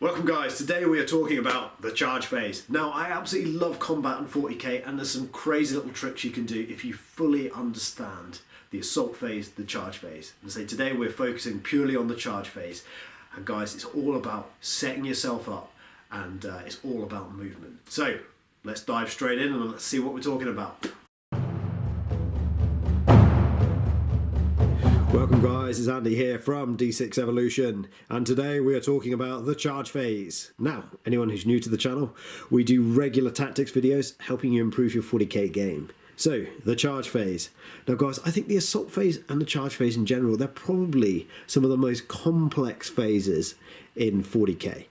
Welcome guys, today we are talking about the charge phase. Now I absolutely love combat in 40k and there's some crazy little tricks you can do if you fully understand the assault phase, the charge phase. And so today we're focusing purely on the charge phase. And guys, it's all about setting yourself up and it's all about movement. So let's dive straight in and let's see what we're talking about. Welcome guys, it's Andy here from D6 Evolution, and today we are talking about the charge phase. Now, anyone who's new to the channel, we do regular tactics videos helping you improve your 40k game. So, the charge phase. Now guys, I think the assault phase and the charge phase in general, they're probably some of the most complex phases in 40k.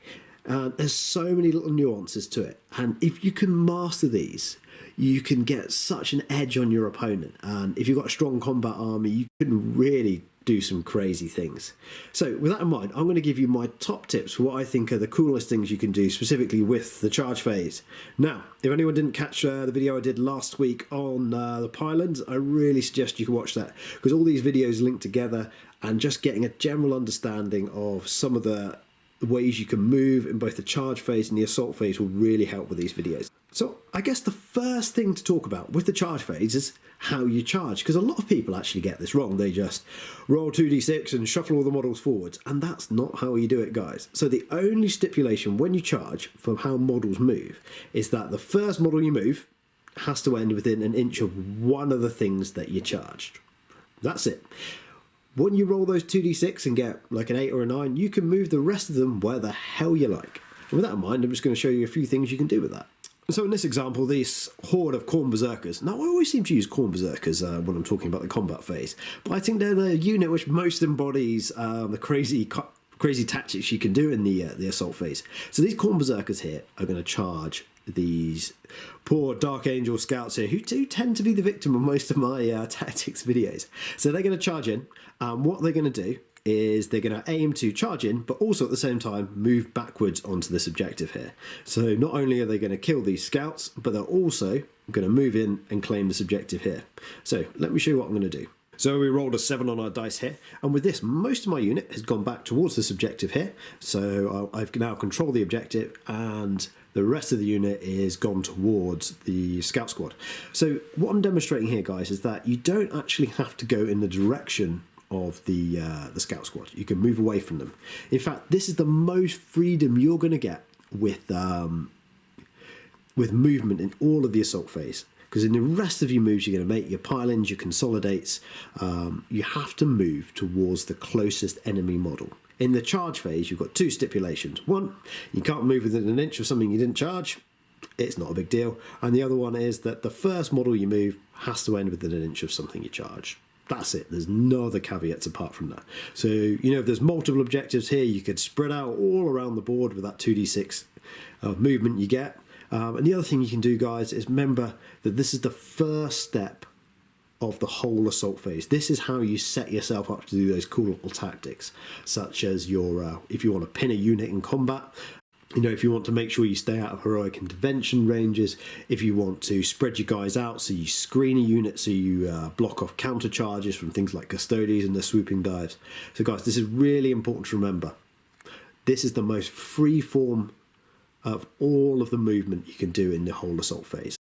There's so many little nuances to it, and if you can master these, you can get such an edge on your opponent, and if you've got a strong combat army, you can really do some crazy things. So with that in mind, I'm going to give you my top tips for what I think are the coolest things you can do specifically with the charge phase. Now, if anyone didn't catch the video I did last week on the pylons, I really suggest you can watch that, because all these videos link together, and just getting a general understanding of some of the ways you can move in both the charge phase and the assault phase will really help with these videos. So I guess the first thing to talk about with the charge phase is how you charge, because a lot of people actually get this wrong. They just roll 2d6 and shuffle all the models forwards, and that's not how you do it, guys. So the only stipulation when you charge for how models move is that the first model you move has to end within an inch of one of the things that you charged. That's it. When you roll those 2d6 and get like an 8 or a 9, you can move the rest of them where the hell you like. And with that in mind, I'm just going to show you a few things you can do with that. So in this example, this horde of Khorne Berserkers. Now, I always seem to use Khorne Berserkers when I'm talking about the combat phase, but I think they're the unit which most embodies the crazy tactics you can do in the assault phase. So these Khorne Berserkers here are going to charge these poor Dark Angel scouts here, who do tend to be the victim of most of my tactics videos. So they're going to charge in. What they're going to do is they're going to aim to charge in, but also at the same time move backwards onto this objective here. So not only are they going to kill these scouts, but they're also going to move in and claim this objective here. So let me show you what I'm going to do. So we rolled a 7 on our dice here, and with this, most of my unit has gone back towards this objective here. So I've now controlled the objective, and the rest of the unit is gone towards the scout squad. So what I'm demonstrating here, guys, is that you don't actually have to go in the direction of the scout squad. You can move away from them. In fact, this is the most freedom you're going to get with movement in all of the assault phase. Because in the rest of your moves, you're going to make your pylons, your consolidates. You have to move towards the closest enemy model. In the charge phase, you've got two stipulations. One, you can't move within an inch of something you didn't charge. It's not a big deal. And the other one is that the first model you move has to end within an inch of something you charge. That's it. There's no other caveats apart from that. So, you know, if there's multiple objectives here, you could spread out all around the board with that 2d6 of movement you get. And the other thing you can do, guys, is remember that this is the first step of the whole assault phase. This is how you set yourself up to do those cool little tactics, such as your if you want to pin a unit in combat, you know, if you want to make sure you stay out of heroic intervention ranges, if you want to spread your guys out so you screen a unit, so you block off counter charges from things like custodians and their swooping dives. So guys, this is really important to remember. This is the most free form of all of the movement you can do in the whole assault phase.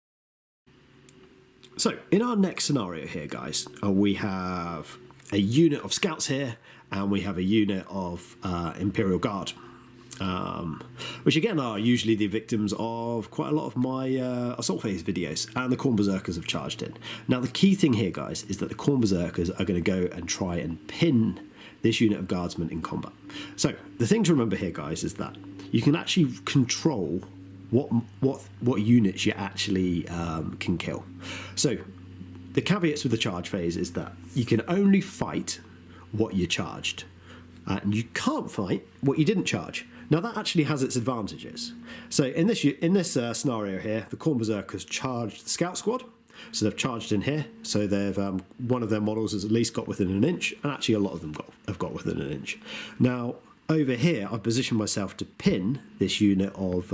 So in our next scenario here, guys, we have a unit of scouts here, and we have a unit of Imperial Guard. Which again are usually the victims of quite a lot of my assault phase videos, and the Khorne Berserkers have charged in. Now the key thing here, guys, is that the Khorne Berserkers are going to go and try and pin this unit of guardsmen in combat. So the thing to remember here, guys, is that you can actually control what units you actually can kill. So the caveats with the charge phase is that you can only fight what you charged, and you can't fight what you didn't charge. Now that actually has its advantages. So in this scenario here, the Khorne Berserkers charged the scout squad. So they've charged in here. So they've one of their models has at least got within an inch, and actually a lot of them have got within an inch. Now over here, I've positioned myself to pin this unit of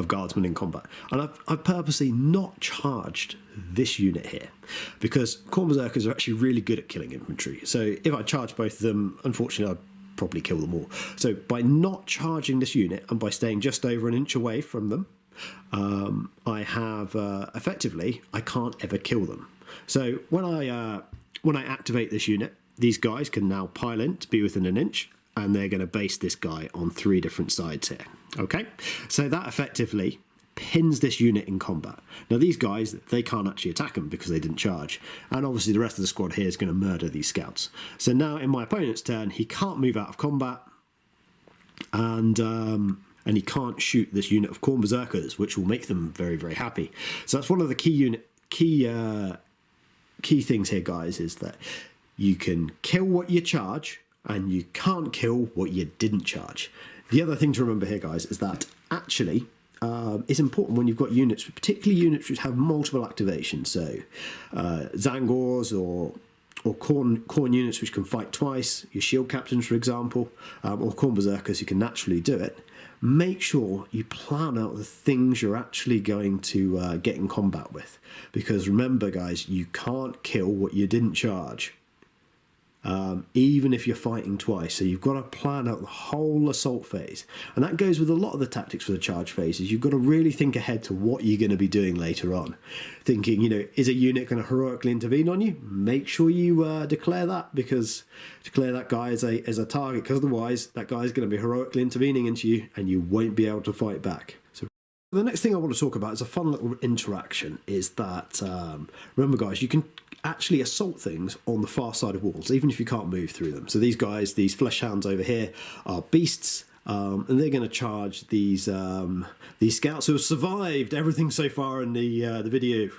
guardsmen in combat, and I've purposely not charged this unit here because Khorne Berserkers are actually really good at killing infantry. So if I charge both of them, unfortunately I'd probably kill them all. So by not charging this unit and by staying just over an inch away from them, I have effectively, I can't ever kill them. So when I activate this unit, these guys can now pile in to be within an inch, and they're going to base this guy on 3 different sides here. Okay, so that effectively pins this unit in combat. Now these guys, they can't actually attack them because they didn't charge, and obviously the rest of the squad here is going to murder these scouts. So now in my opponent's turn, he can't move out of combat, and he can't shoot this unit of Khorne Berserkers, which will make them very, very happy. So that's one of the key things here, guys, is that you can kill what you charge, and you can't kill what you didn't charge. The other thing to remember here, guys, is that actually it's important when you've got units, particularly units which have multiple activations. So Zangors or Khorne units which can fight twice, your shield captains, for example, or Khorne Berserkers who can naturally do it. Make sure you plan out the things you're actually going to get in combat with. Because remember, guys, you can't kill what you didn't charge. Even if you're fighting twice. So you've got to plan out the whole assault phase, and that goes with a lot of the tactics for the charge phases. You've got to really think ahead to what you're going to be doing later on, thinking, you know, is a unit going to heroically intervene on you? Make sure you declare that, because declare that guy as a target, because otherwise that guy is going to be heroically intervening into you and you won't be able to fight back. So the next thing I want to talk about is a fun little interaction, is that remember, guys, you can actually assault things on the far side of walls, even if you can't move through them. So these guys, these flesh hounds over here, are beasts, and they're going to charge these scouts who have survived everything so far in the video.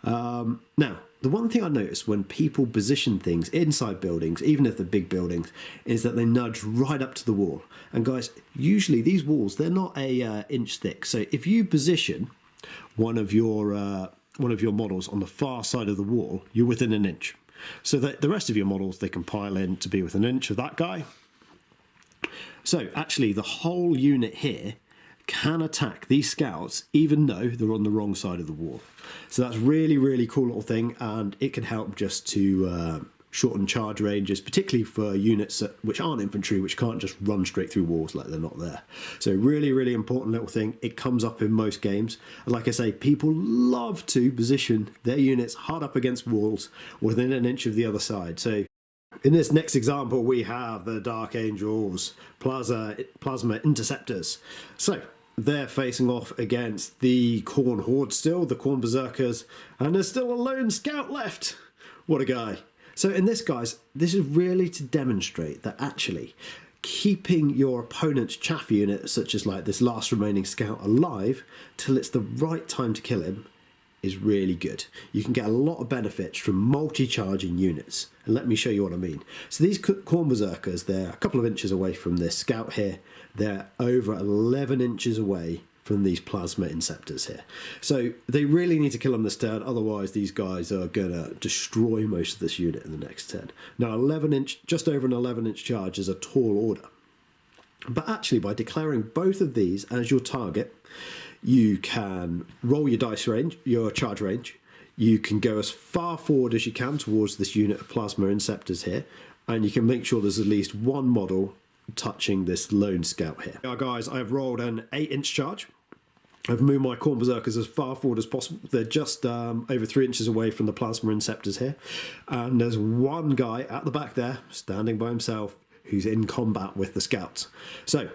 Now, the one thing I noticed when people position things inside buildings, even if they're big buildings, is that they nudge right up to the wall. And guys, usually these walls, they're not a inch thick. So if you position one of your models on the far side of the wall, you're within an inch. So that the rest of your models, they can pile in to be within an inch of that guy. So actually the whole unit here can attack these scouts even though they're on the wrong side of the wall. So that's really, really cool little thing, and it can help just to shorten charge ranges, particularly for units which aren't infantry, which can't just run straight through walls like they're not there. So really, really important little thing. It comes up in most games. And like I say, people love to position their units hard up against walls within an inch of the other side. So in this next example, we have the Dark Angels Plasma Interceptors. So they're facing off against the Khorne Horde still, the Khorne Berserkers, and there's still a lone scout left. What a guy. So in this, guys, this is really to demonstrate that actually keeping your opponent's chaff unit, such as like this last remaining scout, alive till it's the right time to kill him is really good. You can get a lot of benefits from multi-charging units, and let me show you what I mean. So these Khorne Berserkers, they're a couple of inches away from this scout here. They're over 11 inches away from these Plasma Inceptors here. So they really need to kill them this turn, otherwise these guys are going to destroy most of this unit in the next turn. Now just over an 11-inch charge is a tall order. But actually, by declaring both of these as your target, you can roll your dice range, your charge range. You can go as far forward as you can towards this unit of Plasma Inceptors here, and you can make sure there's at least one model touching this lone scout here. Now, guys, I've rolled an 8-inch charge. I've moved my Khorne Berserkers as far forward as possible. They're just over 3 inches away from the Plasma Inceptors here. And there's one guy at the back there, standing by himself, who's in combat with the scouts. So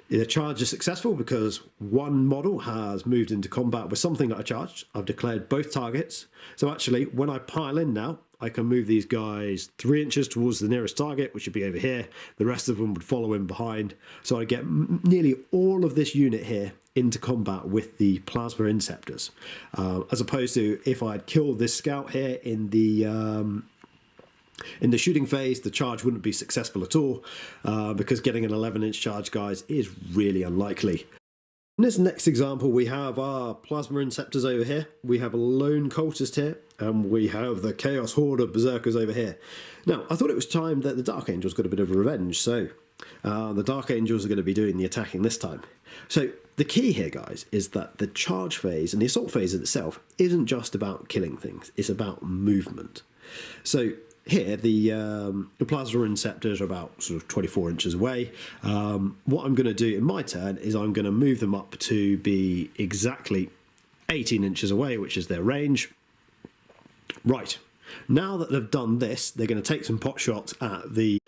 the charge is successful because one model has moved into combat with something that I charged. I've declared both targets. So actually, when I pile in now, I can move these guys 3 inches towards the nearest target, which would be over here. The rest of them would follow in behind. So I get nearly all of this unit here into combat with the Plasma Inceptors. As opposed to if I had killed this scout here in the shooting phase, the charge wouldn't be successful at all, because getting an 11-inch charge, guys, is really unlikely. In this next example, we have our Plasma Inceptors over here, we have a lone cultist here, and we have the Chaos Horde of Berserkers over here. Now, I thought it was time that the Dark Angels got a bit of revenge, so the Dark Angels are going to be doing the attacking this time. So the key here, guys, is that the charge phase and the assault phase itself isn't just about killing things, it's about movement. So here, the plasma inceptors are about sort of 24 inches away. What I'm going to do in my turn is I'm going to move them up to be exactly 18 inches away, which is their range. Right, now that they've done this, they're going to take some pot shots at the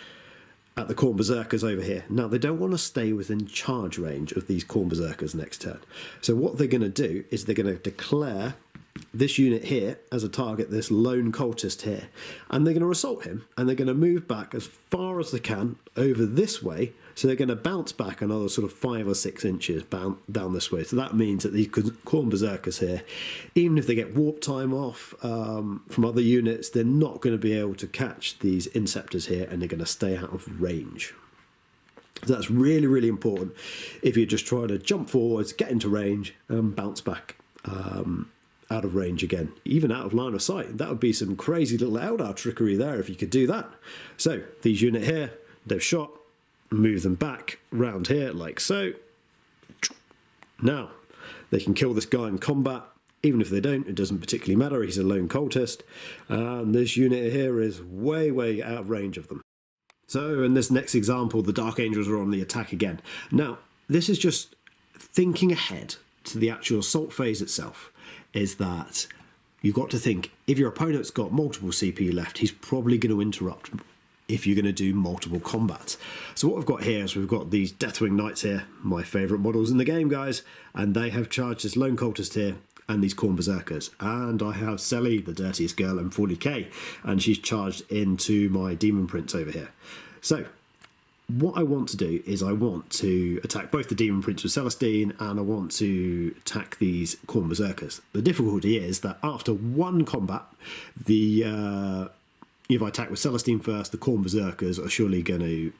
Khorne Berserkers over here. Now, they don't want to stay within charge range of these Khorne Berserkers next turn. So what they're going to do is they're going to declare this unit here as a target, this lone cultist here, and they're going to assault him, and they're going to move back as far as they can over this way. So they're going to bounce back another sort of 5 or 6 inches down this way. So that means that these Khorne Berserkers here, even if they get warp time off from other units, they're not going to be able to catch these Inceptors here, and they're going to stay out of range. So that's really, really important if you're just trying to jump forwards, get into range, and bounce back out of range again, even out of line of sight. That would be some crazy little Eldar trickery there if you could do that. So these unit here, they've shot, move them back round here like so. Now they can kill this guy in combat. Even if they don't, it doesn't particularly matter. He's a lone cultist, and this unit here is way out of range of them. So in this next example, the Dark Angels are on the attack again. Now this is just thinking ahead to the actual assault phase itself. Is that you've got to think, if your opponent's got multiple CPU left, he's probably going to interrupt if you're going to do multiple combats. So what we've got here is we've got these Deathwing Knights here, my favourite models in the game, guys, and they have charged this lone cultist here and these Khorne Berserkers. And I have Selly, the dirtiest girl in 40k, and she's charged into my Demon Prince over here. So what I want to do is I want to attack both the Demon Prince with Celestine, and I want to attack these Khorne Berserkers. The difficulty is that after one combat, if I attack with Celestine first, the Khorne Berserkers are surely going to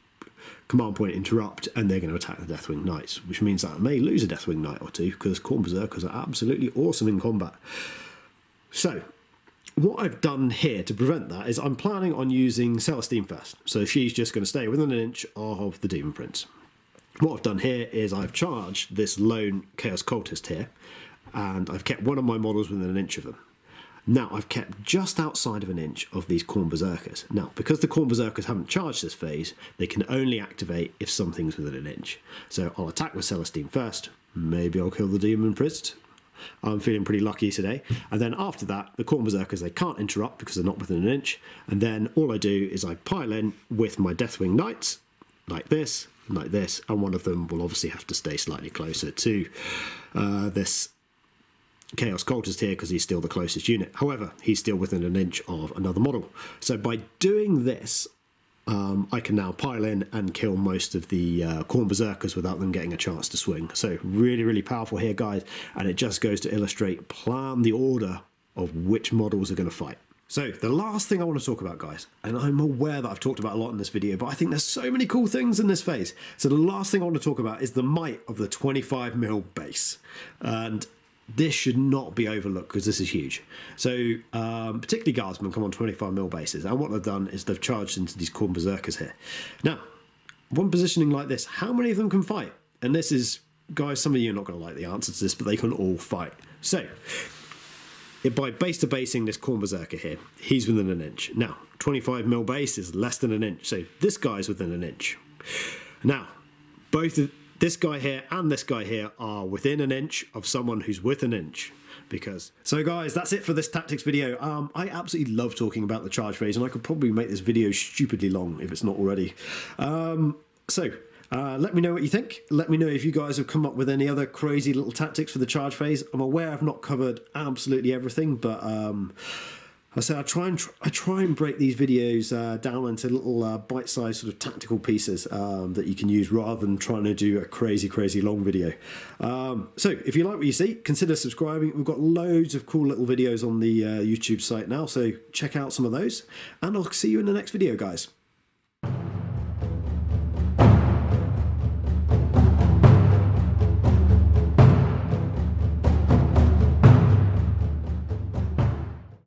command point interrupt, and they're going to attack the Deathwing Knights, which means that I may lose a Deathwing Knight or two, because Khorne Berserkers are absolutely awesome in combat. So what I've done here to prevent that is I'm planning on using Celestine first. So she's just going to stay within an inch of the Demon Prince. What I've done here is I've charged this lone Chaos Cultist here, and I've kept one of my models within an inch of them. Now, I've kept just outside of an inch of these Khorne Berserkers. Now, because the Khorne Berserkers haven't charged this phase, they can only activate if something's within an inch. So I'll attack with Celestine first. Maybe I'll kill the Demon Prince. I'm feeling pretty lucky today. And then after that, the Khorne Berserkers, they can't interrupt because they're not within an inch. And then all I do is I pile in with my Deathwing Knights, like this, and one of them will obviously have to stay slightly closer to this Chaos Cultist here because he's still the closest unit. However, he's still within an inch of another model. So by doing this, I can now pile in and kill most of the Khorne Berserkers without them getting a chance to swing. So really, really powerful here, guys. And it just goes to illustrate, plan the order of which models are going to fight. So the last thing I want to talk about, guys, and I'm aware that I've talked about a lot in this video, but I think there's so many cool things in this phase. So the last thing I want to talk about is the might of the 25mm base. And this should not be overlooked because this is huge. So particularly Guardsmen come on 25mm bases, and what they've done is they've charged into these Khorne Berserkers here. Now, one positioning like this, how many of them can fight? And this is, guys, some of you are not going to like the answer to this, but they can all fight. So by base to basing this Khorne Berserker here, he's within an inch. Now, 25mm base is less than an inch, so this guy's within an inch. Now, both of this guy here and this guy here are within an inch of someone who's within an inch. So guys, that's it for this tactics video. I absolutely love talking about the charge phase, and I could probably make this video stupidly long if it's not already. Let me know what you think. Let me know if you guys have come up with any other crazy little tactics for the charge phase. I'm aware I've not covered absolutely everything, but I say I try and break these videos down into little bite-sized sort of tactical pieces that you can use rather than trying to do a crazy long video. So if you like what you see, consider subscribing. We've got loads of cool little videos on the YouTube site now, so check out some of those, and I'll see you in the next video, guys.